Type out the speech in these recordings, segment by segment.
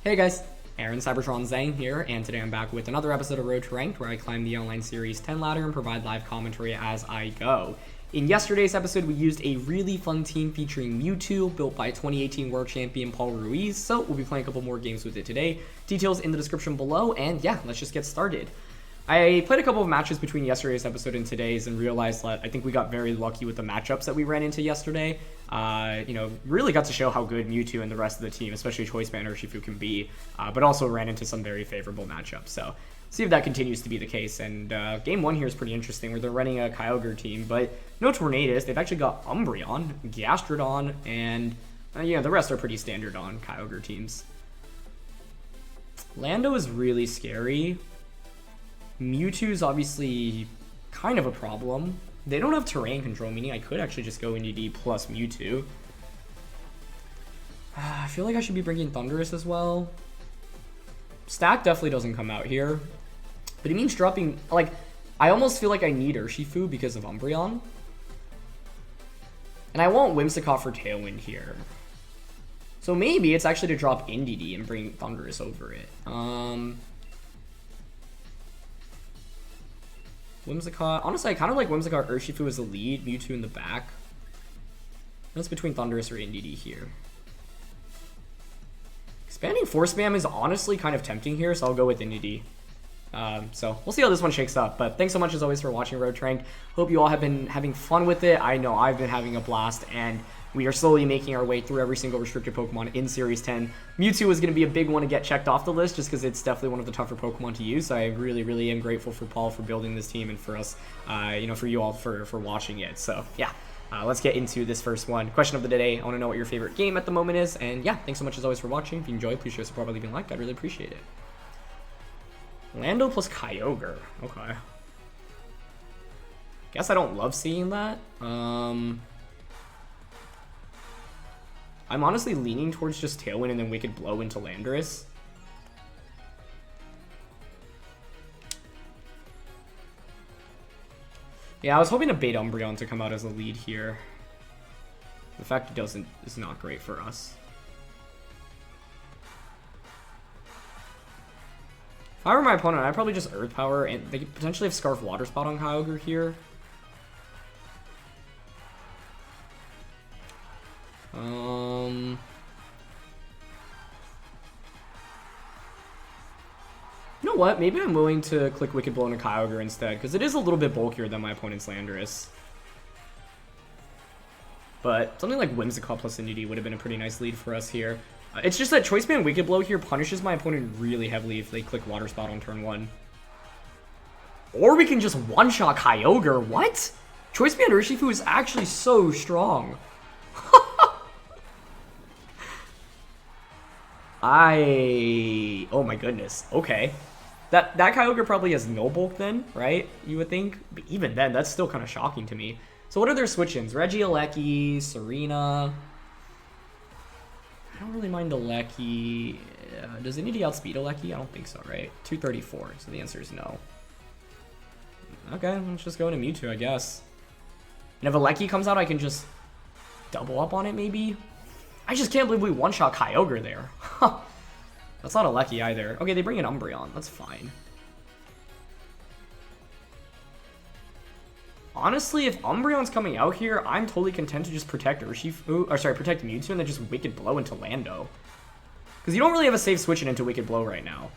Hey guys, Aaron Cybertron Zhang here, and today I'm back with another episode of Road to Ranked, where I climb the online series 10 ladder and provide live commentary as I go. In yesterday's episode, we used a really fun team featuring Mewtwo, built by 2018 World Champion Paul Ruiz, so we'll be playing a couple more games with it today. Details in the description below, and yeah, let's just get started. I played a couple of matches between yesterday's episode and today's and realized that I think we got very lucky with the matchups that we ran into yesterday. Really got to show how good Mewtwo and the rest of the team, especially Choice Band Urshifu, can be, but also ran into some very favorable matchups. So see if that continues to be the case. And game one here is pretty interesting, where they're running a Kyogre team, but no Tornadus. They've actually got Umbreon, Gastrodon, and the rest are pretty standard on Kyogre teams. Lando is really scary. Mewtwo's obviously kind of a problem. They don't have terrain control, meaning I could actually just go NDD plus Mewtwo. I feel like I should be bringing Thundurus as well. Stack definitely doesn't come out here, but it means dropping, like, I almost feel like I need Urshifu because of Umbreon. And I want Whimsicott for Tailwind here. So maybe it's actually to drop NDD and bring Thundurus over it. Whimsicott. Honestly, I kind of like Whimsicott Urshifu as the lead, Mewtwo in the back. That's between Thundurus or NDD here. Expanding Force Spam is honestly kind of tempting here, so I'll go with NDD. So we'll see how this one shakes up. But thanks so much as always for watching Road to Ranked. Hope you all have been having fun with it. I know I've been having a blast, and we are slowly making our way through every single restricted Pokemon in Series 10. Mewtwo is going to be a big one to get checked off the list, just because it's definitely one of the tougher Pokemon to use. So I really am grateful for Paul for building this team, and for us, for you all for watching it. So yeah, let's get into this first one. Question of the day: I want to know what your favorite game at the moment is. And yeah, thanks so much as always for watching. If you enjoyed, please show support by leaving a like. I'd really appreciate it. Lando plus Kyogre. Okay. Guess I don't love seeing that. I'm honestly leaning towards just Tailwind and then Wicked Blow into Landorus. Yeah, I was hoping to bait Umbreon to come out as a lead here. The fact it doesn't is not great for us. If I were my opponent, I'd probably just Earth Power, and they could potentially have Scarf Water Spout on Kyogre here. You know what? Maybe I'm willing to click Wicked Blow into Kyogre instead, because it is a little bit bulkier than my opponent's Landorus. But something like Whimsicott plus NDD would have been a pretty nice lead for us here. It's just that Choice Band Wicked Blow here punishes my opponent really heavily if they click Water Spout on turn 1. Or we can just one-shot Kyogre. What? Choice Band Urshifu is actually so strong. Oh my goodness. Okay. That Kyogre probably has no bulk then, right? You would think. But even then, that's still kind of shocking to me. So what are their switch-ins? Regieleki, Tsareena. I don't really mind Aleki. Does anybody outspeed Aleki? I don't think so, right? 234, so the answer is no. Okay, let's just go into Mewtwo, I guess. And if Aleki comes out, I can just double up on it, maybe? I just can't believe we one-shot Kyogre there. That's not Aleki either. Okay, they bring in Umbreon. That's fine. Honestly, if Umbreon's coming out here, I'm totally content to just protect Urshifu, or sorry, protect Mewtwo and then just Wicked Blow into Lando. Because you don't really have a safe switch into Wicked Blow right now.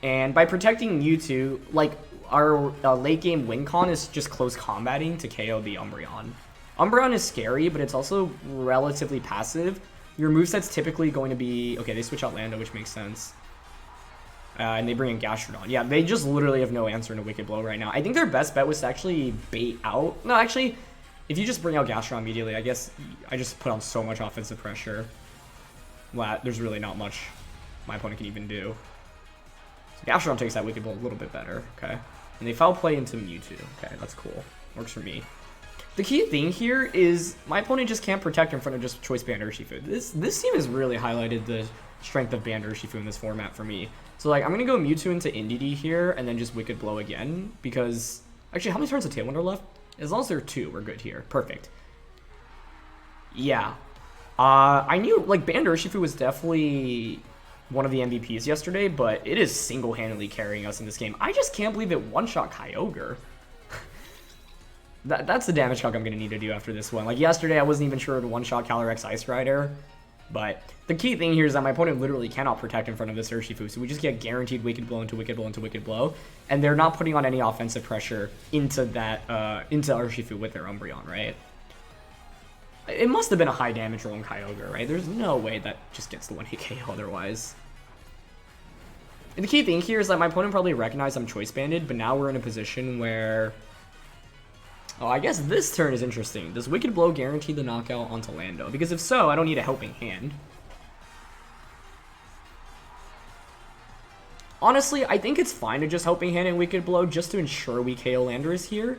And by protecting Mewtwo, like, our late game win con is just close combating to KO the Umbreon. Umbreon is scary, but it's also relatively passive. Your moveset's typically going to be... Okay, they switch out Lando, which makes sense. And they bring in Gastrodon. Yeah, they just literally have no answer in a Wicked Blow right now. I think their best bet was to actually bait out... No, actually, if you just bring out Gastrodon immediately, I guess I just put on so much offensive pressure. Well, there's really not much my opponent can even do. So Gastrodon takes that Wicked Blow a little bit better, okay? And they foul play into Mewtwo. Okay, that's cool. Works for me. The key thing here is my opponent just can't protect in front of just Choice Band Urshifu. This team has really highlighted the strength of Band Urshifu in this format for me. So, like, I'm going to go Mewtwo into NDD here and then just Wicked Blow again because... Actually, how many turns of Tailwind are left? As long as there are 2, we're good here. Perfect. Yeah. I knew, like, Band Urshifu was definitely one of the MVPs yesterday, but it is single-handedly carrying us in this game. I just can't believe it one-shot Kyogre. That's the damage calc I'm going to need to do after this one. Like, yesterday, I wasn't even sure it would one-shot Calyrex-I Strider, but the key thing here is that my opponent literally cannot protect in front of this Urshifu, so we just get guaranteed Wicked Blow into Wicked Blow into Wicked Blow, and they're not putting on any offensive pressure into that, into Urshifu with their Umbreon, right? It must have been a high damage rolling Kyogre, right? There's no way that just gets the 1-hit KO otherwise. And the key thing here is that my opponent probably recognized I'm Choice Banded, but now we're in a position where... Oh, I guess this turn is interesting. Does Wicked Blow guarantee the knockout onto Lando? Because if so, I don't need a Helping Hand. Honestly, I think it's fine to just Helping Hand and Wicked Blow just to ensure we KO Landorus here.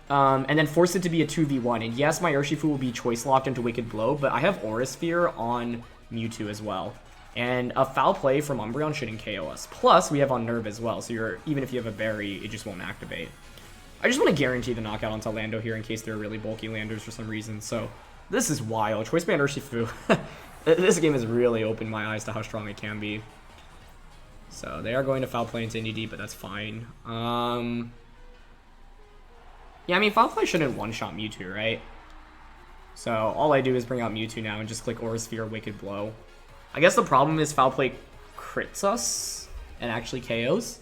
And then force it to be a 2v1. And yes, my Urshifu will be choice locked into Wicked Blow, but I have Aura Sphere on Mewtwo as well. And a Foul Play from Umbreon shouldn't KO us. Plus, we have on Nerve as well, so even if you have a Berry, it just won't activate. I just want to guarantee the knockout onto Lando here in case they're really bulky Landers for some reason. So, this is wild. Choice Band Urshifu. This game has really opened my eyes to how strong it can be. So, they are going to Foul Play into NDD, but that's fine. Yeah, I mean, Foul Play shouldn't one-shot Mewtwo, right? So, all I do is bring out Mewtwo now and just click Aura Sphere, Wicked Blow. I guess the problem is Foul Play crits us and actually KOs.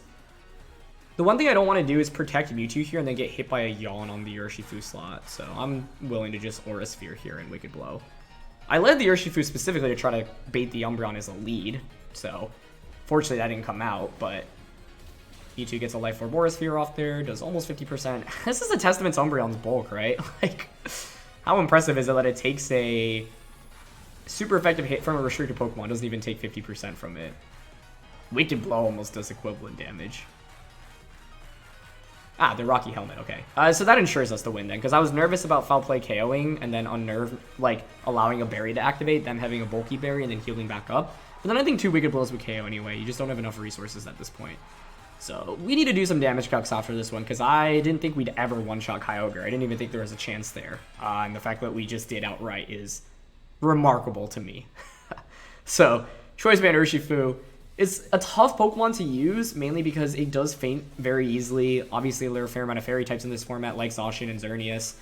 The one thing I don't want to do is protect Mewtwo here and then get hit by a Yawn on the Urshifu slot. So, I'm willing to just Aura Sphere here and Wicked Blow. I led the Urshifu specifically to try to bait the Umbreon as a lead. So, fortunately that didn't come out, but... Mewtwo gets a Life Orb Aura Sphere off there, does almost 50%. This is a testament to Umbreon's bulk, right? Like, how impressive is it that it takes a super effective hit from a restricted Pokemon, doesn't even take 50% from it. Wicked Blow almost does equivalent damage. Ah, the Rocky Helmet, okay. So that ensures us the win then, because I was nervous about Foul Play KOing, and then on Nerve, like, allowing a Berry to activate, them having a bulky Berry, and then healing back up. But then I think 2 Wicked Blows would KO anyway, you just don't have enough resources at this point. So, we need to do some damage calcs after this one, because I didn't think we'd ever one-shot Kyogre. I didn't even think there was a chance there. And the fact that we just did outright is remarkable to me. So, Choice Band Urshifu is a tough Pokemon to use, mainly because it does faint very easily. Obviously, there are a fair amount of Fairy types in this format, like Zacian and Xerneas,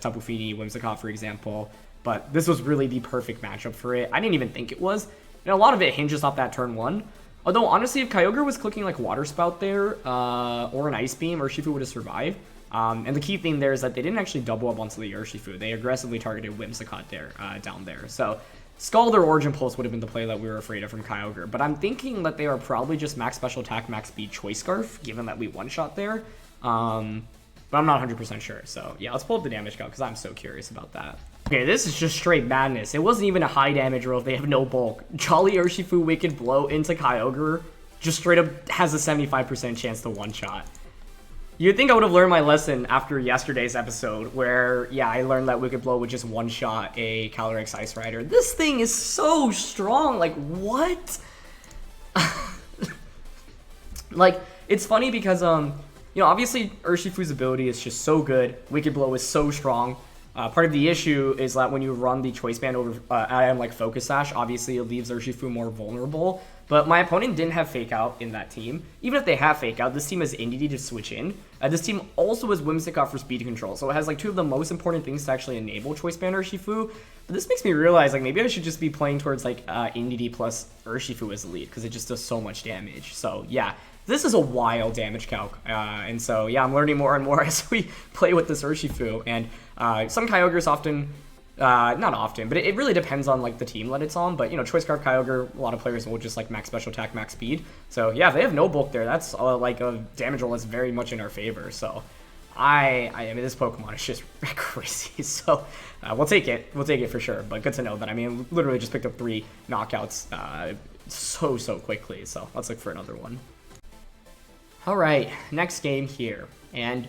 Tapu Fini, Whimsicott, for example. But this was really the perfect matchup for it. I didn't even think it was. And a lot of it hinges off that turn 1. Although, honestly, if Kyogre was clicking, like, Water Spout there, or an Ice Beam, Urshifu would have survived. And the key thing there is that they didn't actually double up onto the Urshifu. They aggressively targeted Whimsicott there, down there. So, Scald or Origin Pulse would have been the play that we were afraid of from Kyogre. But I'm thinking that they are probably just max special attack, max speed, Choice Scarf, given that we one-shot there. But I'm not 100% sure. So, yeah, let's pull up the damage count, because I'm so curious about that. Okay, this is just straight madness. It wasn't even a high damage roll if they have no bulk. Jolly Urshifu Wicked Blow into Kyogre just straight up has a 75% chance to one-shot. You'd think I would have learned my lesson after yesterday's episode where, yeah, I learned that Wicked Blow would just one-shot a Calyrex-I Strider. This thing is so strong. Like, what? Like, it's funny because, you know, obviously Urshifu's ability is just so good. Wicked Blow is so strong. Part of the issue is that when you run the Choice Band over item like Focus Sash, obviously it leaves Urshifu more vulnerable. But my opponent didn't have Fake Out in that team. Even if they have Fake Out, this team has NDD to switch in. This team also has Whimsicott for speed control. So it has like 2 of the most important things to actually enable Choice Band Urshifu. But this makes me realize like maybe I should just be playing towards like NDD plus Urshifu as the lead, because it just does so much damage. So yeah, this is a wild damage calc. And so yeah, I'm learning more and more as we play with this Urshifu. And some Kyogres often, not often, but it really depends on like the team that it's on. But you know, Choice Scarf Kyogre, a lot of players will just like max special attack, max speed. So yeah, if they have no bulk there, that's like a damage roll that's very much in our favor. So I mean, this Pokemon is just crazy. So we'll take it for sure. But good to know that. I mean, literally just picked up 3 knockouts so quickly. So let's look for another one. All right, next game here, and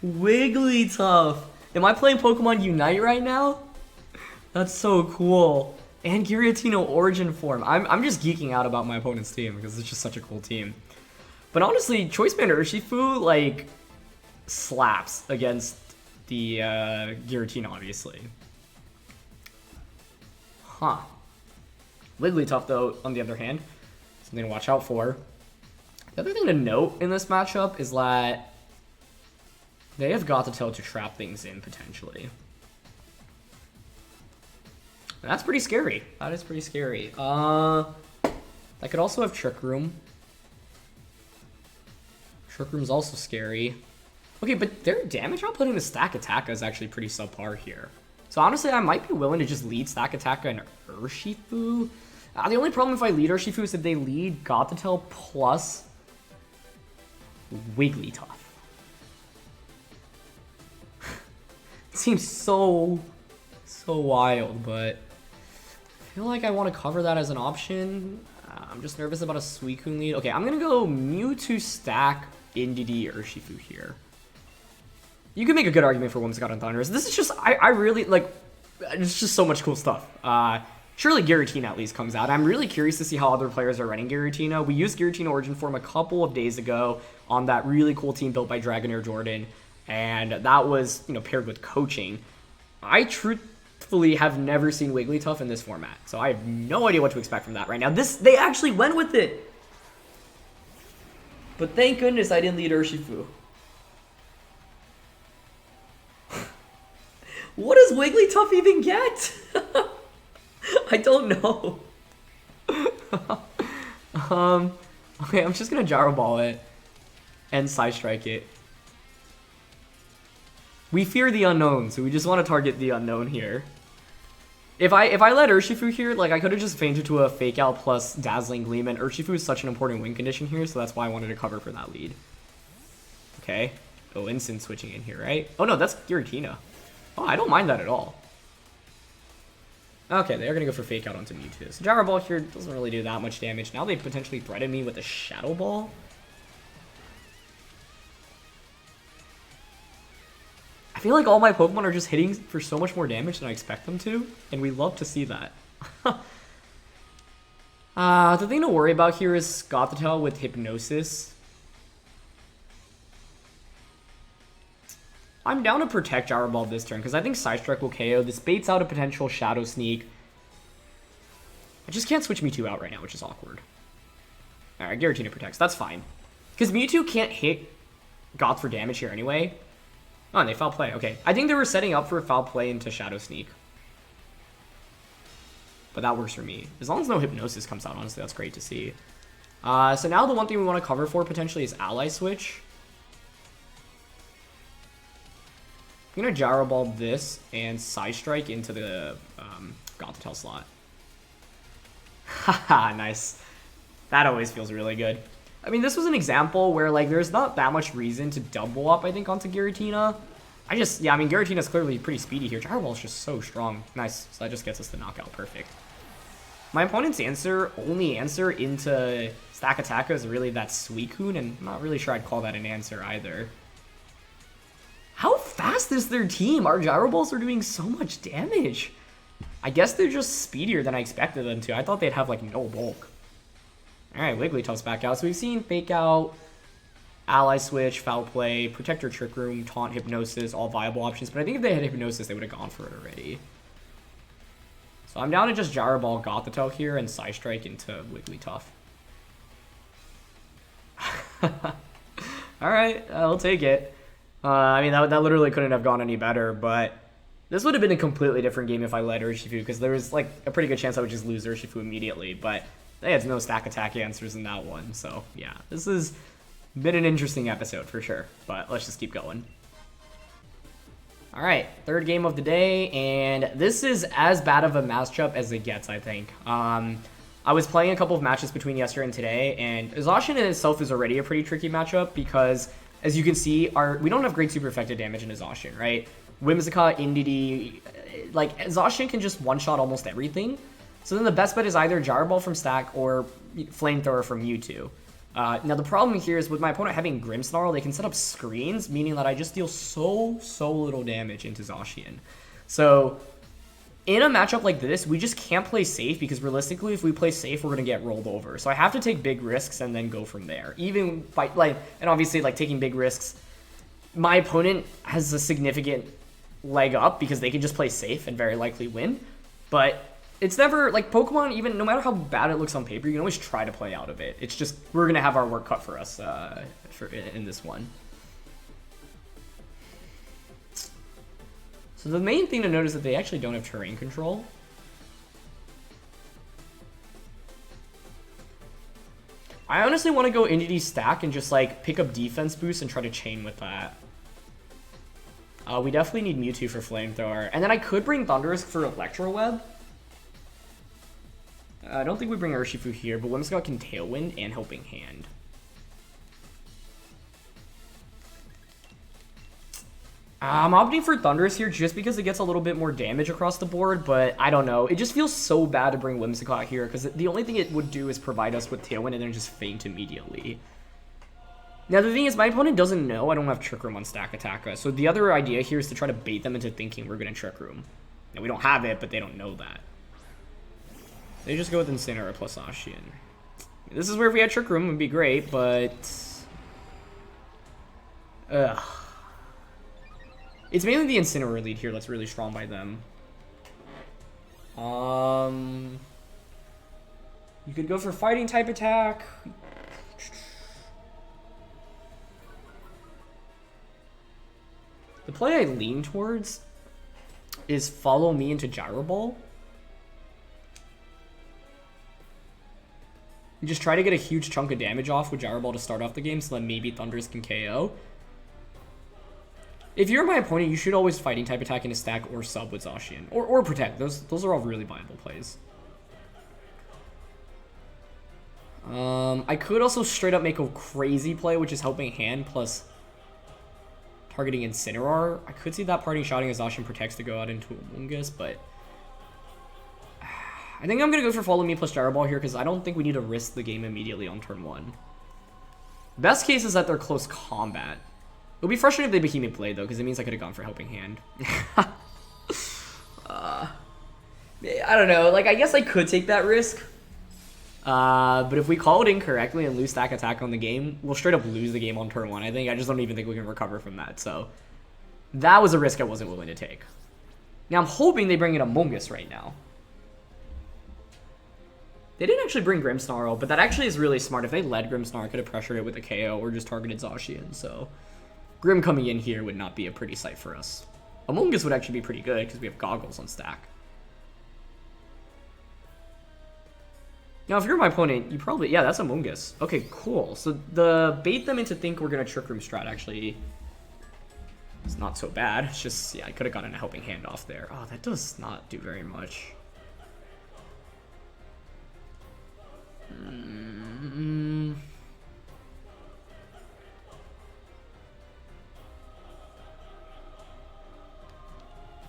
Wigglytuff. Am I playing Pokemon Unite right now? That's so cool. And Giratina Origin form. I'm just geeking out about my opponent's team because it's just such a cool team. But honestly, Choice Band Urshifu like slaps against the Giratina, obviously. Huh. Wigglytuff, though, on the other hand, something to watch out for. The other thing to note in this matchup is that they have Gothitelle to trap things in, potentially. And that's pretty scary. That is pretty scary. I could also have Trick Room. Trick Room's also scary. Okay, but their damage output in the Stack Attack is actually pretty subpar here. So honestly, I might be willing to just lead Stack Attack and Urshifu. The only problem if I lead Urshifu is if they lead Gothitelle plus Wigglytuff. It seems so wild, but I feel like I want to cover that as an option. I'm just nervous about a Suicune lead. Okay, I'm going to go Mewtwo stack Indeedee Urshifu here. You can make a good argument for Whimsicott Thundurus. This is just, I really, like, it's just so much cool stuff. Surely Giratina at least comes out. I'm really curious to see how other players are running Giratina. We used Giratina Origin Form a couple of days ago on that really cool team built by Dragonair Jordan, and that was, you know, paired with coaching. I truthfully have never seen Wigglytuff in this format, so I have no idea what to expect from that right now. They actually went with it! But thank goodness I didn't lead Urshifu. What does Wigglytuff even get? I don't know. Okay, I'm just gonna Gyro Ball it and Side Strike it. We fear the unknown, so we just want to target the unknown here. If I let Urshifu here, like, I could have just fainted to a Fake Out plus Dazzling Gleam, and Urshifu is such an important win condition here, so that's why I wanted to cover for that lead. Okay. Oh, instant switching in here, right? Oh no, that's Giratina. Oh, I don't mind that at all. Okay, they're gonna go for Fake Out onto Mewtwo. So Gyro Ball here doesn't really do that much damage. Now they potentially threaten me with a Shadow Ball. I feel like all my Pokemon are just hitting for so much more damage than I expect them to, and we love to see that. The thing to worry about here is Gothitelle with Hypnosis. I'm down to protect Gyro Ball this turn, because I think Side Strike will KO. This baits out a potential Shadow Sneak. I just can't switch Mewtwo out right now, which is awkward. Alright, Giratina protects. That's fine. Because Mewtwo can't hit Goth for damage here anyway. Oh, and they foul play. Okay. I think they were setting up for foul play into Shadow Sneak. But that works for me. As long as no Hypnosis comes out, honestly, that's great to see. So now the one thing we want to cover for potentially is Ally Switch. I'm going to Gyro Ball this and Side Strike into the Gothitelle slot. Haha, nice. That always feels really good. I mean, this was an example where, like, there's not that much reason to double up, I think, onto Giratina. Yeah, I mean, Giratina's clearly pretty speedy here. Gyro Ball's just so strong. Nice. So that just gets us the knockout. Perfect. My opponent's only answer into Stack Attack is really that Suicune, and I'm not really sure I'd call that an answer either. How fast is their team? Our Gyro Balls are doing so much damage. I guess they're just speedier than I expected them to. I thought they'd have, like, no bulk. Alright, Wigglytuff's back out. So we've seen Fake Out, Ally Switch, Foul Play, Protector Trick Room, Taunt, Hypnosis, all viable options. But I think if they had Hypnosis, they would have gone for it already. So I'm down to just Gyro Ball Gothitelle here and Side Strike into Wigglytuff. Alright, I'll take it. I mean, that literally couldn't have gone any better, but this would have been a completely different game if I led Urshifu, because there was, like, a pretty good chance I would just lose Urshifu immediately, but they had no Stack Attack answers in that one, so yeah. This has been an interesting episode for sure, but let's just keep going. Alright, third game of the day, and this is as bad of a matchup as it gets, I think. I was playing a couple of matches between yesterday and today, and Zacian in itself is already a pretty tricky matchup, because as you can see, we don't have great super effective damage in Zacian, right? Whimsicott, Indeedee, like, Zacian can just one-shot almost everything. So then the best bet is either Gyro Ball from Stack or Flamethrower from Mewtwo. Now the problem here is with my opponent having Grimmsnarl, they can set up screens, meaning that I just deal so little damage into Zacian. So in a matchup like this, we just can't play safe, because realistically, if we play safe, we're going to get rolled over. So I have to take big risks and then go from there. Even by, like, and obviously, like, taking big risks, my opponent has a significant leg up because they can just play safe and very likely win. But It's never, like, Pokemon, even no matter how bad it looks on paper, you can always try to play out of it. It's just, we're going to have our work cut for us in this one. So the main thing to note is that they actually don't have terrain control. I honestly want to go Entity Stack and just, like, pick up defense boost and try to chain with that. We definitely need Mewtwo for Flamethrower. And then I could bring Thundurus for Electro Web. I don't think we bring Urshifu here, but Whimsicott can Tailwind and Helping Hand. I'm opting for Thundurus here just because it gets a little bit more damage across the board, but I don't know. It just feels so bad to bring Whimsicott here because the only thing it would do is provide us with Tailwind and then just faint immediately. Now, the thing is, my opponent doesn't know I don't have Trick Room on Stack Attack, so the other idea here is to try to bait them into thinking we're going to Trick Room. Now, we don't have it, but they don't know that. They just go with Incineroar plus Zacian. This is where if we had Trick Room, it would be great, but... Ugh. It's mainly the Incineroar lead here that's really strong by them. You could go for Fighting type attack. The play I lean towards is follow me into Gyro Ball. You just try to get a huge chunk of damage off with Gyro Ball to start off the game so that maybe Thundurus can KO. If you're my opponent, you should always Fighting type attack in a stack or sub with Zacian. Or Protect. Those are all really viable plays. I could also straight up make a crazy play, which is Helping Hand plus targeting Incineroar. I could see that parting shouting as Zacian protects to go out into Amoonguss, but I think I'm going to go for Follow Me plus Gyro Ball here because I don't think we need to risk the game immediately on turn 1. Best case is that they're close combat. It'll be frustrating if they Behemoth Blade, though, because it means I could have gone for Helping Hand. I don't know. Like, I guess I could take that risk. But if we call it incorrectly and lose Stack Attack on the game, we'll straight up lose the game on turn 1, I think. I just don't even think we can recover from that. So that was a risk I wasn't willing to take. Now, I'm hoping they bring in Amoonguss right now. They didn't actually bring Grimmsnarl, but that actually is really smart. If they led Grimmsnarl, I could have pressured it with a KO or just targeted Zacian. So Grimm coming in here would not be a pretty sight for us. Amoonguss would actually be pretty good because we have Goggles on stack. Now, if you're my opponent, you probably... Yeah, that's Amoonguss. Okay, cool. So the bait them into think we're going to Trick Room strat actually is not so bad. It's just, yeah, I could have gotten a Helping Hand off there. Oh, that does not do very much.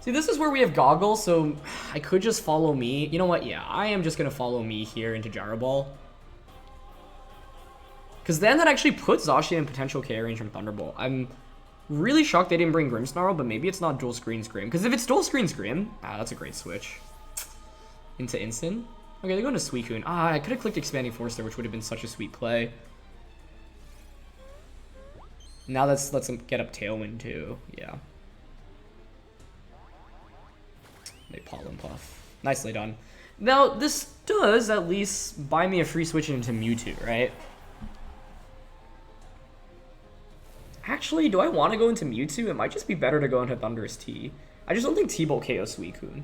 See, this is where we have Goggles, so I could just follow me. You know what? Yeah, I am just going to follow me here into Gyro Ball. Because then that actually puts Zacian in potential KO range from Thunderbolt. I'm really shocked they didn't bring Grimmsnarl, but maybe it's not dual screens Grimm. Because if it's dual screens Grimm, that's a great switch. Into Instant. Okay, they're going to Suicune. I could have clicked Expanding Force there, which would have been such a sweet play. Now let's him get up Tailwind too. Yeah. They Pollen Puff. Nicely done. Now, this does at least buy me a free switch into Mewtwo, right? Actually, do I want to go into Mewtwo? It might just be better to go into Thundurus T. I just don't think T-Bolt KOs Suicune.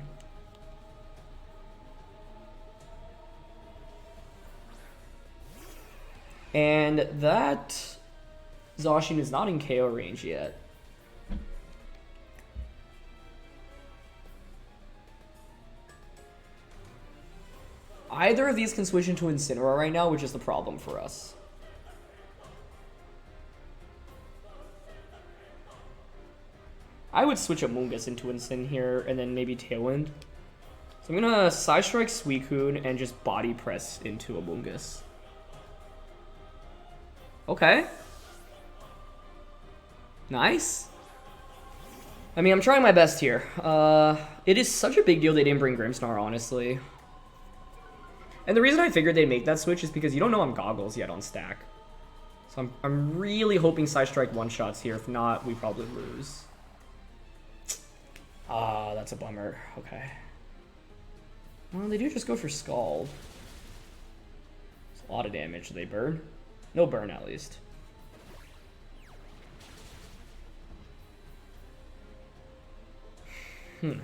And that Zacian is not in KO range yet. Either of these can switch into Incineroar right now, which is the problem for us. I would switch Amoonguss into Incin here, and then maybe Tailwind. So I'm gonna Side Strike Suicune and just Body Press into Amoonguss. Okay. Nice. I mean, I'm trying my best here. It is such a big deal they didn't bring Grimmsnarl, honestly. And the reason I figured they'd make that switch is because you don't know I'm Goggles yet on stack. So I'm really hoping Side Strike one-shots here. If not, we probably lose. That's a bummer. Okay. Well, they do just go for Scald. It's a lot of damage. Do they burn? No burn, at least. Could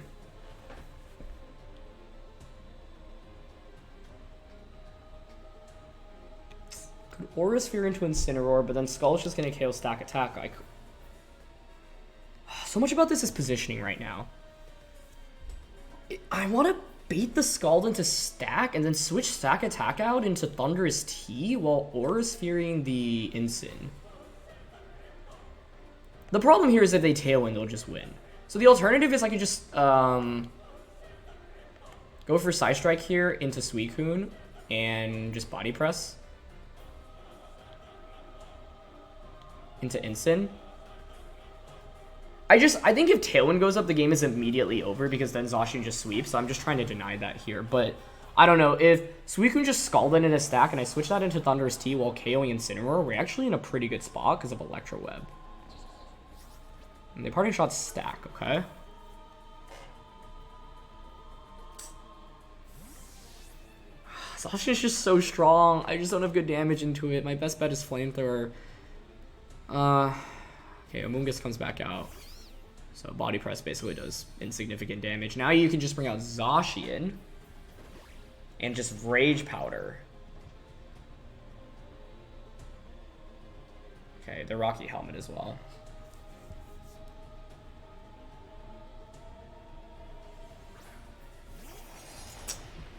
Aura Sphere into Incineroar, but then Skull's just going to KO Stack Attack. So much about this is positioning right now. I want to bait the Scald into Stack and then switch Stack Attack out into Landorus-I while Aura Sphering the Incin. The problem here is if they Tailwind, they'll just win. So the alternative is I could just go for Psy Strike here into Suicune and just Body Press into Incin. I think if Tailwind goes up, the game is immediately over because then Zacian just sweeps, so I'm just trying to deny that here. But I don't know, if Suicune just Scalded in a stack and I switch that into Landorus-I while KOing Incineroar, we're actually in a pretty good spot because of Electro Web. And they parting shot stack, okay? Zacian is just so strong. I just don't have good damage into it. My best bet is Flamethrower. Okay, Amoonguss comes back out. So Body Press basically does insignificant damage. Now you can just bring out Zacian and just Rage Powder. Okay, the Rocky Helmet as well.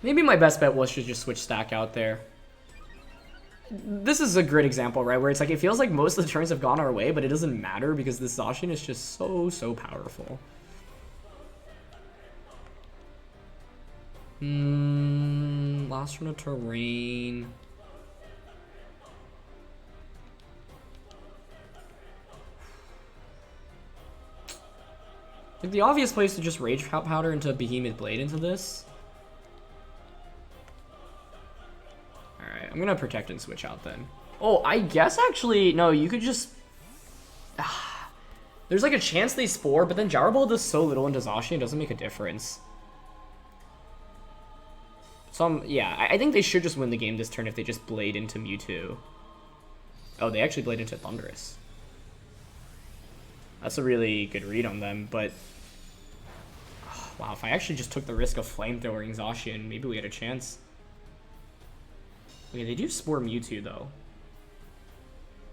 Maybe my best bet was to just switch Stack out there. This is a great example, right? Where it's like, it feels like most of the turns have gone our way, but it doesn't matter because this Zacian is just so powerful. Last run of terrain. Like, the obvious place to just Rage Powder into Behemoth Blade into this. I'm gonna protect and switch out then. Oh, I guess actually, no, you could just... There's like a chance they Spore, but then Gyro Ball does so little into Zacian, it doesn't make a difference. So yeah, I think they should just win the game this turn if they just Blade into Mewtwo. Oh, they actually Blade into Thundurus. That's a really good read on them, but... Oh, wow, if I actually just took the risk of Flamethrowing Zacian, maybe we had a chance. Okay, they do Spore Mewtwo, though.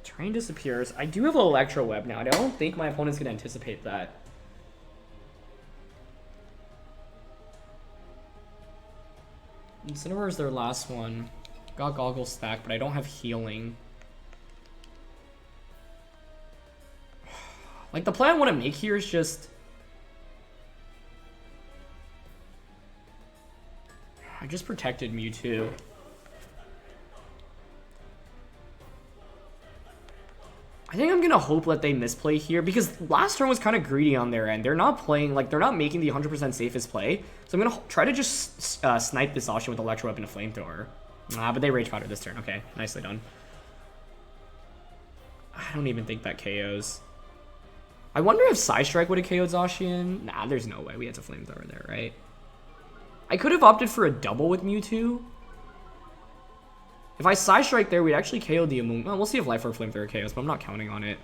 Terrain disappears. I do have an Electro Web now, and I don't think my opponent's going to anticipate that. Incineroar is their last one. Got Goggle Stack, but I don't have Healing. Like, the play I want to make here is just... I just protected Mewtwo. I think I'm gonna hope that they misplay here because last turn was kind of greedy on their end. They're not playing, like, they're not making the 100% safest play. So I'm gonna try to just snipe this Zacian with Electro Web and a Flamethrower. But they Rage Powder this turn. Okay, nicely done. I don't even think that KOs. I wonder if Psy Strike would have KO'd Zacian. Nah, there's no way. We had to Flamethrower there, right? I could have opted for a double with Mewtwo. If I Psy Strike there, we'd actually KO the Amoonguss. Well, we'll see if Life Orb Flamethrower KOs, but I'm not counting on it.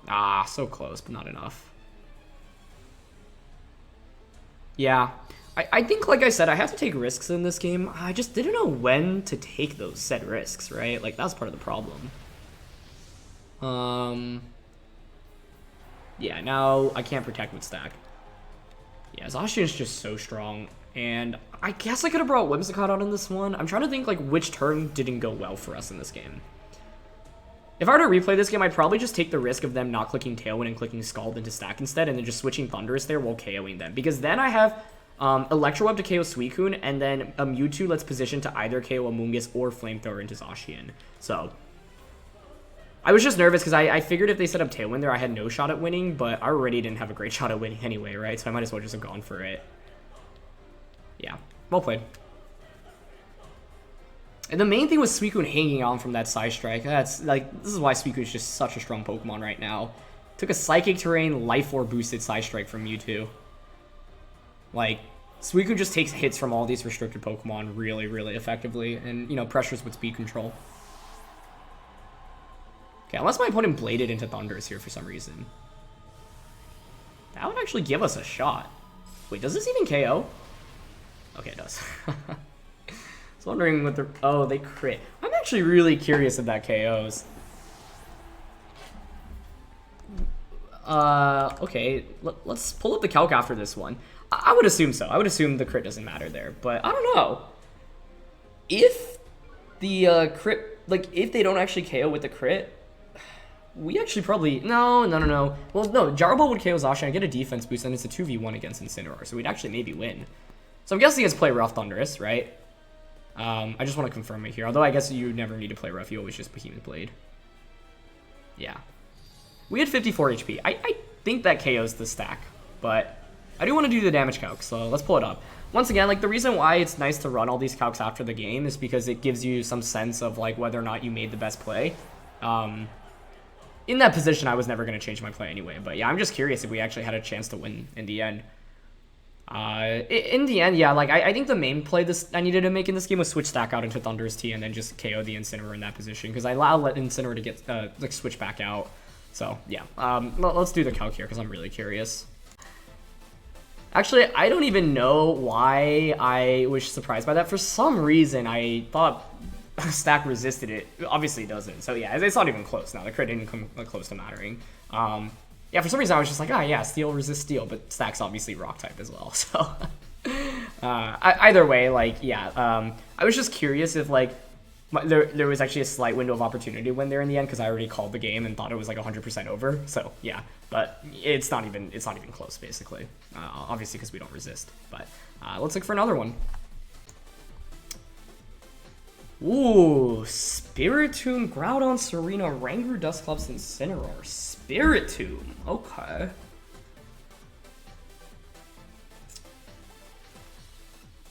Ah, so close, but not enough. Yeah. I think, like I said, I have to take risks in this game. I just didn't know when to take those said risks, right? Like, that's part of the problem. Yeah, now I can't protect with Stack. Yeah, Zacian is just so strong. And I guess I could have brought Whimsicott out in this one. I'm trying to think, like, which turn didn't go well for us in this game. If I were to replay this game, I'd probably just take the risk of them not clicking Tailwind and clicking Scald into Stack instead, and then just switching Thundurus there while KOing them. Because then I have Electro Web to KO Suicune, and then a Mewtwo that's positioned to either KO Amoonguss or Flamethrower into Zacian. So, I was just nervous because I figured if they set up Tailwind there, I had no shot at winning, but I already didn't have a great shot at winning anyway, right? So I might as well just have gone for it. Yeah, well played. And the main thing was Suicune hanging on from that Psy Strike. That's like, this is why Suicune is just such a strong Pokemon right now. Took a Psychic Terrain, Life Orb boosted Psy Strike from Mewtwo. Like, Suicune just takes hits from all these restricted Pokemon really, really effectively, and, you know, pressures with speed control. Okay, unless my opponent bladed into Thundurus here for some reason. That would actually give us a shot. Wait, does this even KO? Okay, it does. I was wondering what the... Oh, they crit. I'm actually really curious if that KOs. Okay, let's pull up the calc after this one. I would assume so. I would assume the crit doesn't matter there, but I don't know. If the crit, like, if they don't actually KO with the crit, we actually probably... No. Well, no, Gyro Ball would KO Zacian, get a defense boost, and it's a 2v1 against Incineroar, so we'd actually maybe win. So I'm guessing it's play rough Thundurus, right? I just want to confirm it here, although I guess you never need to play rough, you always just Behemoth Blade. Yeah. We had 54 HP. I think that KOs the stack, but I do want to do the damage calc, so let's pull it up. Once again, like, the reason why it's nice to run all these calcs after the game is because it gives you some sense of, like, whether or not you made the best play. In that position, I was never going to change my play anyway, but yeah, I'm just curious if we actually had a chance to win in the end. In the end, yeah, like, I think the main play I needed to make in this game was switch stack out into Thundurus-I and then just KO the Incineroar in that position, because I allowed Incineroar to get, like, switch back out. So, yeah, let's do the calc here, because I'm really curious. Actually, I don't even know why I was surprised by that. For some reason, I thought stack resisted it. Obviously, it doesn't. So, yeah, it's not even close now. The crit didn't come close to mattering. Yeah, for some reason, I was just like, yeah, steel resists steel, but stack's obviously rock type as well. So, either way, like, yeah, I was just curious if, like, there was actually a slight window of opportunity when they're in the end, because I already called the game and thought it was like 100% over. So yeah, but it's not even close basically. Obviously because we don't resist. But let's look for another one. Ooh, Spiritomb, Groudon, Tsareena, Oranguru, Dusclops, Incineroar. Spiritomb. Okay.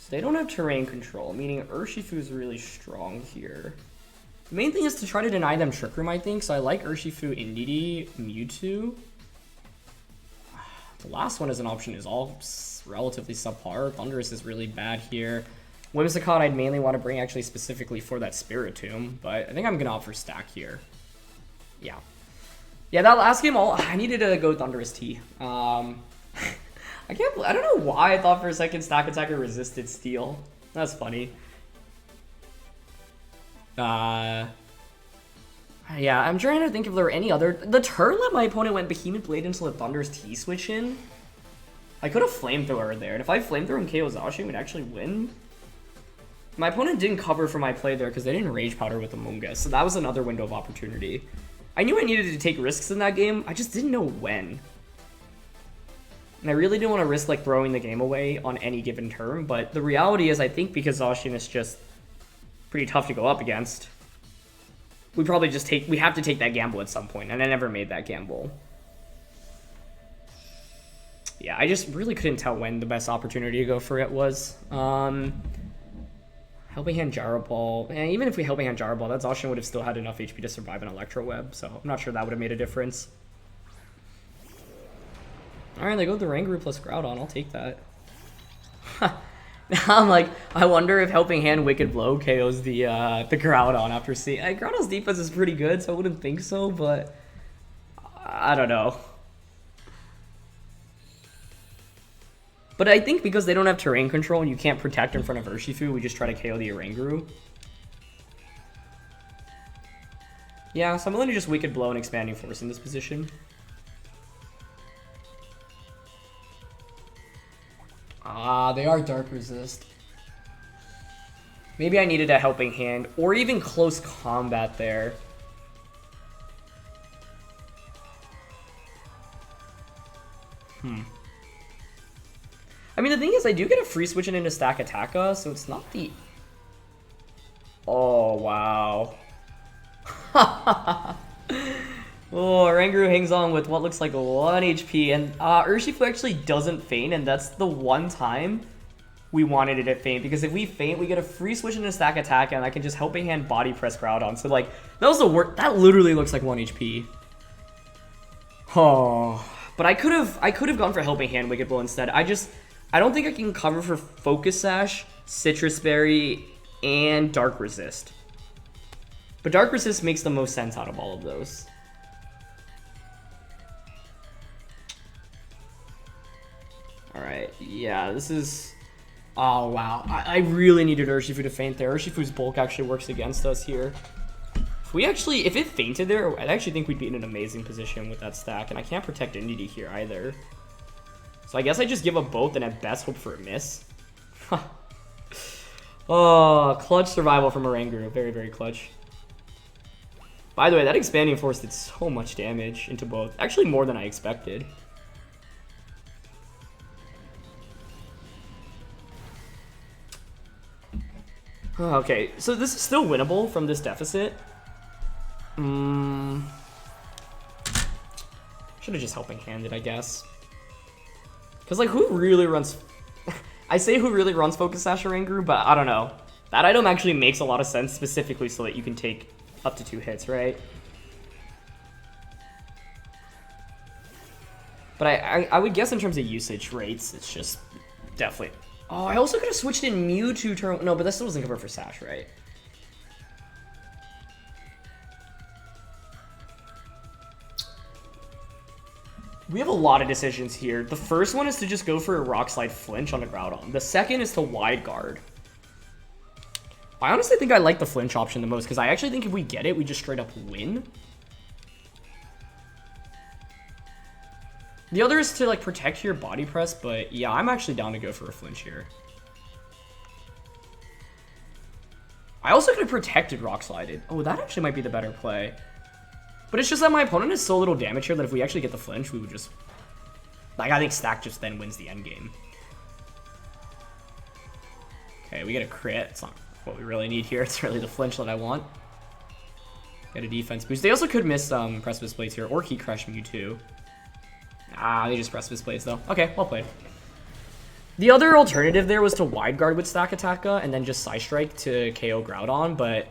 They don't have terrain control, meaning Urshifu is really strong here. The main thing is to try to deny them Trick Room, I think, so I like Urshifu, Indeedee, Mewtwo. The last one as an option is all relatively subpar. Thundurus is really bad here. Whimsicott I'd mainly want to bring actually specifically for that Spiritomb, but I think I'm going to opt for stack here. Yeah. Yeah, that last game, I needed to go Thundurus-I. I don't know why I thought for a second Stack Attacker resisted Steel. That's funny. Yeah, I'm trying to think if there were any other... The turn that my opponent went Behemoth Blade into the Thundurus-I switch in. I could have Flamethrower there, and if I Flamethrower and KO Zacian, we'd actually win. My opponent didn't cover for my play there because they didn't Rage Powder with Amoonguss, so that was another window of opportunity. I knew I needed to take risks in that game, I just didn't know when. And I really didn't want to risk, like, throwing the game away on any given turn, but the reality is, I think because Zacian is just pretty tough to go up against, we probably just we have to take that gamble at some point, and I never made that gamble. Yeah, I just really couldn't tell when the best opportunity to go for it was. Helping Hand Gyro Ball, and even if we Helping Hand Gyro Ball, that Zacian would have still had enough HP to survive an Electro Web, so I'm not sure that would have made a difference. Alright, they go the Oranguru plus Groudon, I'll take that. Now I'm like, I wonder if Helping Hand Wicked Blow KOs the Groudon after seeing... Groudon's defense is pretty good, so I wouldn't think so, but... I don't know. But I think because they don't have terrain control and you can't protect in front of Urshifu, we just try to KO the Oranguru. Yeah, so I'm willing to just Wicked Blow and Expanding Force in this position. They are Dark Resist. Maybe I needed a Helping Hand, or even Close Combat there. I mean, the thing is, I do get a free switch into Stack Attacka, so it's not the... Oh, wow. Oh, Oranguru hangs on with what looks like 1 HP, and Urshifu actually doesn't faint, and that's the one time we wanted it to faint, because if we faint, we get a free switch into Stack Attack, and I can just Helping Hand Body Press Groudon. So, like, that was the worst. That literally looks like 1 HP. Oh, but I could have gone for Helping Hand Wicked Blow instead. I don't think I can cover for Focus Sash, Citrus Berry, and Dark Resist. But Dark Resist makes the most sense out of all of those. Alright, yeah, this is... Oh, wow. I really needed Urshifu to faint there. Urshifu's bulk actually works against us here. If it fainted there, I actually think we'd be in an amazing position with that stack. And I can't protect Indeedee here either. So I guess I just give up both and at best hope for a miss. Oh, clutch survival from Oranguru. Very, very clutch. By the way, that Expanding Force did so much damage into both. Actually, more than I expected. Okay, so this is still winnable from this deficit. Should have just helping handed, I guess. Because, like, who really runs... I say who really runs Focus Sash Oranguru, but I don't know. That item actually makes a lot of sense, specifically so that you can take up to 2 hits, right? But I would guess in terms of usage rates, it's just definitely... Oh, I also could have switched in Mewtwo turn... No, but that still doesn't cover for Sash, right? We have a lot of decisions here. The first one is to just go for a Rock Slide flinch on the Groudon. The second is to Wide Guard. I honestly think I like the flinch option the most, because I actually think if we get it, we just straight up win. The other is to, like, protect your body press, but yeah, I'm actually down to go for a flinch here. I also could have protected Rock Slided. Oh, that actually might be the better play. But it's just that my opponent has so little damage here that if we actually get the flinch, we would just... Like, I think Stack just then wins the end game. Okay, we get a crit. It's not what we really need here. It's really the flinch that I want. Get a defense boost. They also could miss Precipice Blades here, or Heat Crush Mewtwo. Ah, they just Precipice Blades though. Okay, well played. The other alternative there was to Wide Guard with Stack Attacka and then just Psy Strike to KO Groudon, but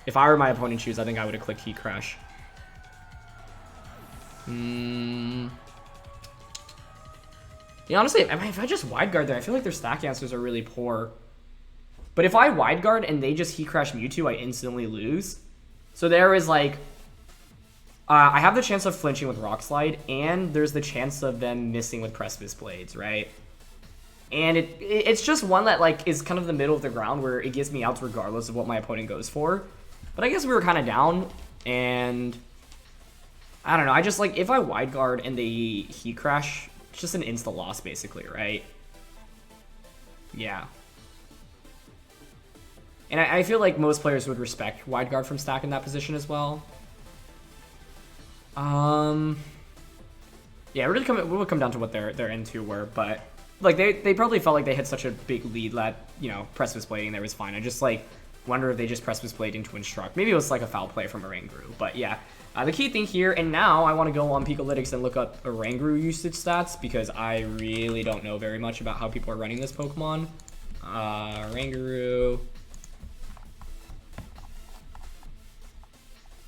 if I were my opponent's shoes, I think I would have clicked Heat Crush. Yeah, honestly, if I just Wide Guard there, I feel like their stack answers are really poor. But if I Wide Guard and they just Heat Crash Mewtwo, I instantly lose. So there is like... I have the chance of flinching with Rock Slide, and there's the chance of them missing with Precipice Blades, right? And it's just one that like is kind of the middle of the ground where it gives me outs regardless of what my opponent goes for. But I guess we were kind of down, and... I don't know, I just like, if I Wide Guard and they Heat Crash, it's just an insta loss basically, right? Yeah. And I feel like most players would respect Wide Guard from Stack in that position as well. Yeah, it would come down to what their end two were, but like they probably felt like they had such a big lead that, you know, Precipice Blading there was fine. I just like wonder if they just Precipice Blading to Instruct. Maybe it was like a foul play from Oranguru, but yeah. The key thing here, and now I want to go on Pikalytics and look up Oranguru usage stats because I really don't know very much about how people are running this Pokemon. Oranguru.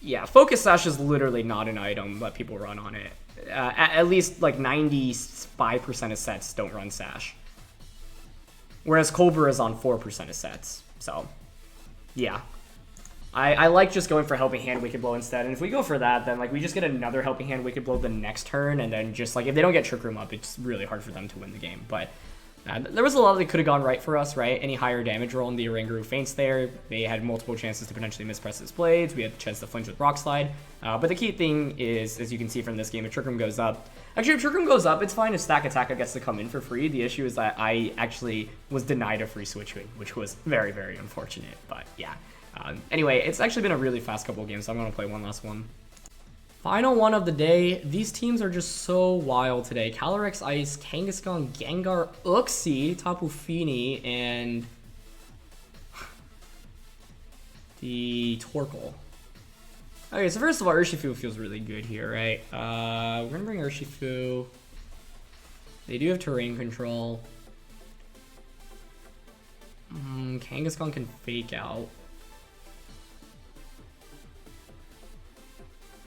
Yeah, Focus Sash is literally not an item that people run on it. At least like 95% of sets don't run Sash. Whereas Cobra is on 4% of sets. So, yeah. I like just going for Helping Hand Wicked Blow instead. And if we go for that, then like we just get another Helping Hand Wicked Blow the next turn. And then just like if they don't get Trick Room up, it's really hard for them to win the game. But there was a lot that could have gone right for us, right? Any higher damage roll in the Oranguru feints there. They had multiple chances to potentially miss Precipice Blades. We had a chance to flinch with Rock Slide. But the key thing is, as you can see from this game, if Trick Room goes up... Actually, if Trick Room goes up, it's fine if Stack Attacka gets to come in for free. The issue is that I actually was denied a free Suicune, which was very, very unfortunate. But yeah. Anyway, it's actually been a really fast couple of games, so I'm going to play one last one. Final one of the day. These teams are just so wild today. Calyrex-I, Kangaskhan, Gengar, Uxie, Tapu, Fini, and the Torkoal. Okay, so first of all, Urshifu feels really good here, right? We're going to bring Urshifu. They do have terrain control. Kangaskhan can fake out.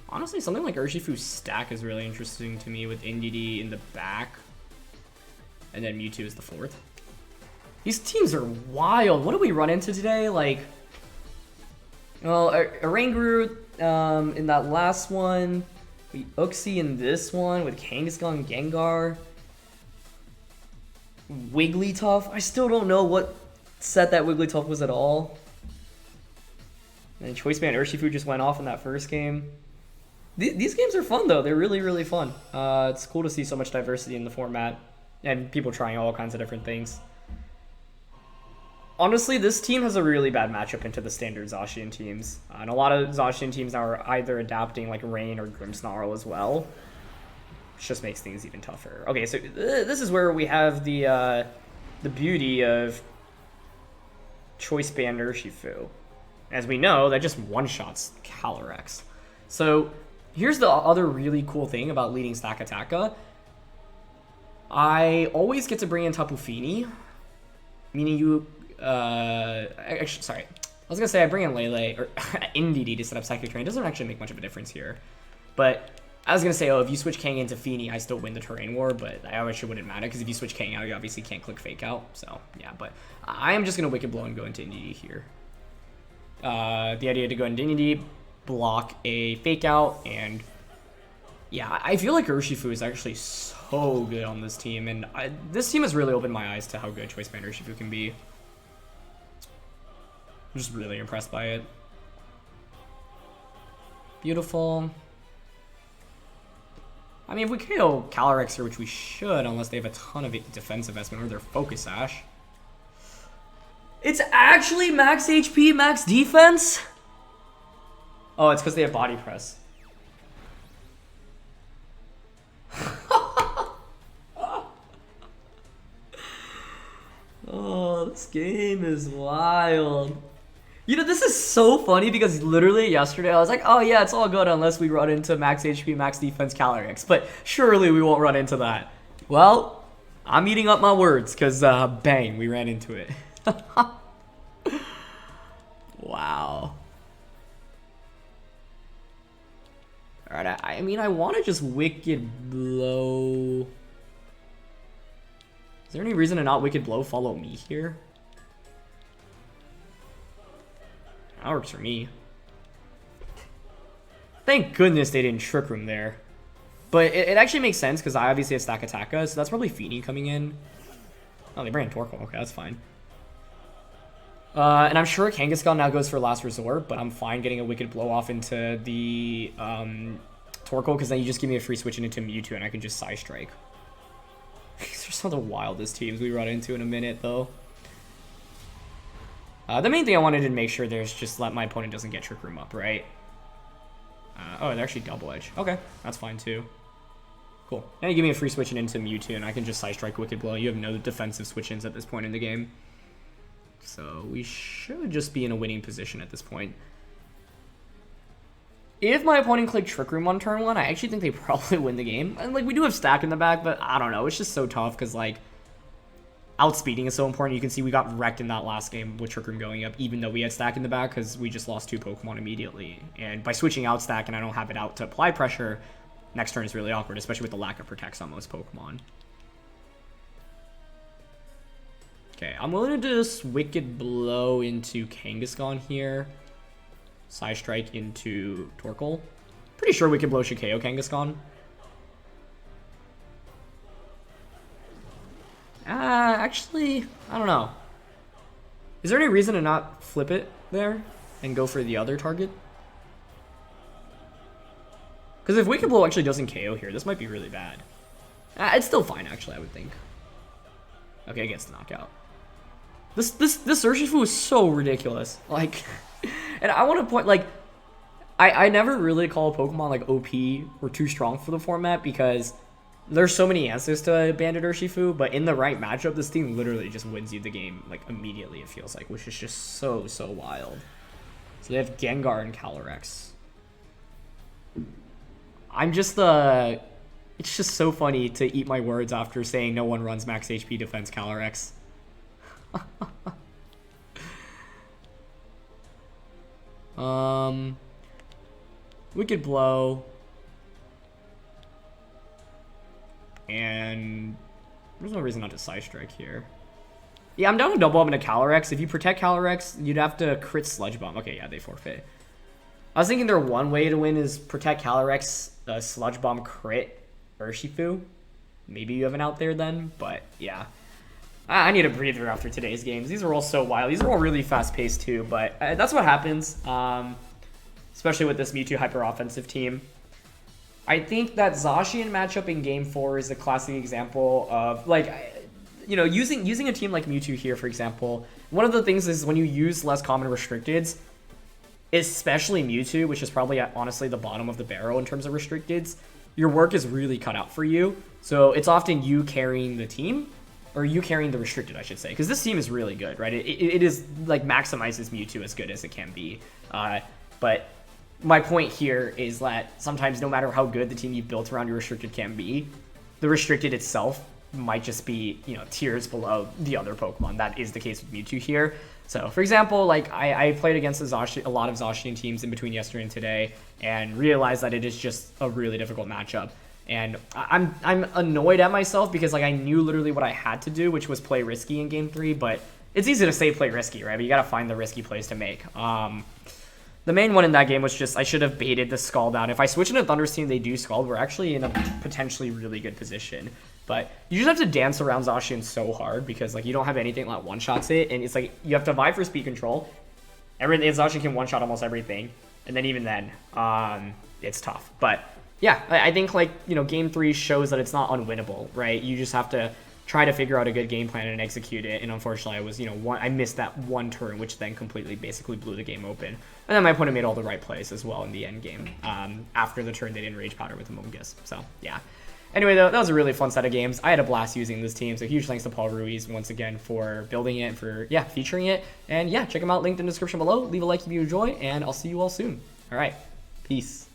Honestly, something like Urshifu's stack is really interesting to me with Indeedee in the back. and then Mewtwo is the 4th. These teams are wild. What did we run into today? Like, well, Oranguru in that last one. We Uxie in this one with Kangaskhan, Gengar. Wigglytuff. I still don't know what set that Wigglytuff was at all. And Choice Band Urshifu just went off in that first game. These games are fun, though. They're really, really fun. It's cool to see so much diversity in the format and people trying all kinds of different things. Honestly, this team has a really bad matchup into the standard Zacian teams. And a lot of Zacian teams now are either adapting like Rain or Grimmsnarl as well. Which just makes things even tougher. Okay, so this is where we have the beauty of Choice Band Urshifu. As we know, that just one-shots Calyrex. So here's the other really cool thing about leading Stack Attacka. I always get to bring in Tapu Fini, meaning you... actually, sorry. I was gonna say I bring in Lele or Indeedee to set up Psychic Terrain. It doesn't actually make much of a difference here. But I was gonna say, oh, if you switch Kang into Fini, I still win the Terrain War, but I actually wouldn't matter because if you switch Kang out, you obviously can't click Fake Out. So yeah, but I am just gonna Wicked Blow and go into Indeedee here. The idea to go into Indeedee, block a Fake Out, and yeah, I feel like Urshifu is actually so good on this team, and this team has really opened my eyes to how good Choice Band Urshifu can be. I'm just really impressed by it. Beautiful. I mean, if we KO Calyrex here, which we should, unless they have a ton of defensive investment or their Focus Sash. It's actually max HP, max defense? Oh, it's because they have Body Press. Oh, this game is wild. You know, this is so funny because literally yesterday I was like, oh yeah, it's all good unless we run into max HP, max defense Calyrex. But surely we won't run into that. Well, I'm eating up my words because, bang, we ran into it. Wow. Alright, I mean, I want to just Wicked Blow. Is there any reason to not Wicked Blow follow me here? That works for me. Thank goodness they didn't Trick Room there. But it actually makes sense because I obviously have Stack Attacka, so that's probably Fini coming in. Oh, they bring in Torkoal. Okay, that's fine. And I'm sure Kangaskhan now goes for Last Resort, but I'm fine getting a Wicked Blow off into the Torkoal because then you just give me a free switch into Mewtwo and I can just Psy Strike. These are some of the wildest teams we run into in a minute, though. The main thing I wanted to make sure there's just let my opponent doesn't get Trick Room up, right? Oh, they're actually Double Edge. Okay, that's fine too. Cool. Now you give me a free switch into Mewtwo and I can just Psy Strike Wicked Blow. You have no defensive switch-ins at this point in the game. So we should just be in a winning position at this point. If my opponent clicked Trick Room on turn 1, I actually think they probably win the game. And like, we do have Stack in the back, but I don't know. It's just so tough because like, outspeeding is so important. You can see we got wrecked in that last game with Trick Room going up, even though we had Stack in the back because we just lost 2 Pokemon immediately. And by switching out Stack and I don't have it out to apply pressure, next turn is really awkward, especially with the lack of Protects on most Pokemon. Okay, I'm willing to just Wicked Blow into Kangaskhan here. Psy Strike into Torkoal. Pretty sure Wicked Blow should KO Kangaskhan. Actually, I don't know. Is there any reason to not flip it there and go for the other target? Because if Wicked Blow actually doesn't KO here, this might be really bad. It's still fine, actually, I would think. Okay, it gets the knockout. This Urshifu is so ridiculous. Like, and I want to point, like, I never really call a Pokemon, like, OP or too strong for the format because there's so many answers to Band Urshifu, but in the right matchup, this team literally just wins you the game, like, immediately, it feels like, which is just so, so wild. So they have Gengar and Calyrex. I'm just, it's just so funny to eat my words after saying no one runs max HP defense Calyrex. Wicked Blow. And There's no reason not to Psy Strike here. Yeah, I'm down to double up into Calyrex. If you protect Calyrex, you'd have to crit Sludge Bomb. Okay, yeah, they forfeit. I was thinking one way to win is protect Calyrex, Sludge Bomb crit Urshifu. Maybe you have an out there then, but yeah. I need a breather after today's games. These are all so wild. These are all really fast-paced too, but that's what happens, especially with this Mewtwo hyper-offensive team. I think that Zacian matchup in Game 4 is a classic example of, like, you know, using a team like Mewtwo here, for example. One of the things is when you use less common restricteds, especially Mewtwo, which is probably honestly the bottom of the barrel in terms of restricteds, your work is really cut out for you. So it's often you carrying the team, or you carrying the restricted, I should say, because this team is really good, right? It is, like, maximizes Mewtwo as good as it can be. But my point here is that sometimes no matter how good the team you've built around your restricted can be, the restricted itself might just be, you know, tiers below the other Pokemon. That is the case with Mewtwo here. So, for example, like, I played against a lot of Zacian teams in between yesterday and today, and realized that it is just a really difficult matchup. And I'm annoyed at myself because, like, I knew literally what I had to do, which was play risky in Game 3, but it's easy to say play risky, right? But you gotta find the risky plays to make. The main one in that game was just I should have baited the Scald out. If I switch into Thunder's team, they do Scald, we're actually in a potentially really good position. But you just have to dance around Zacian so hard because, like, you don't have anything that one-shots it, and it's like you have to vie for speed control. Everything Zacian can one-shot almost everything, and then even then, it's tough. But yeah, I think, like, you know, Game 3 shows that it's not unwinnable, right? You just have to try to figure out a good game plan and execute it. And unfortunately, I was, you know, I missed that one turn, which then completely basically blew the game open. And then my opponent made all the right plays as well in the end game. After the turn, they didn't Rage Powder with Amoonguss. So yeah. Anyway, though, that was a really fun set of games. I had a blast using this team, so huge thanks to Paul Ruiz once again for building it, for, yeah, featuring it. And yeah, check him out, linked in the description below. Leave a like if you enjoy, and I'll see you all soon. All right, peace.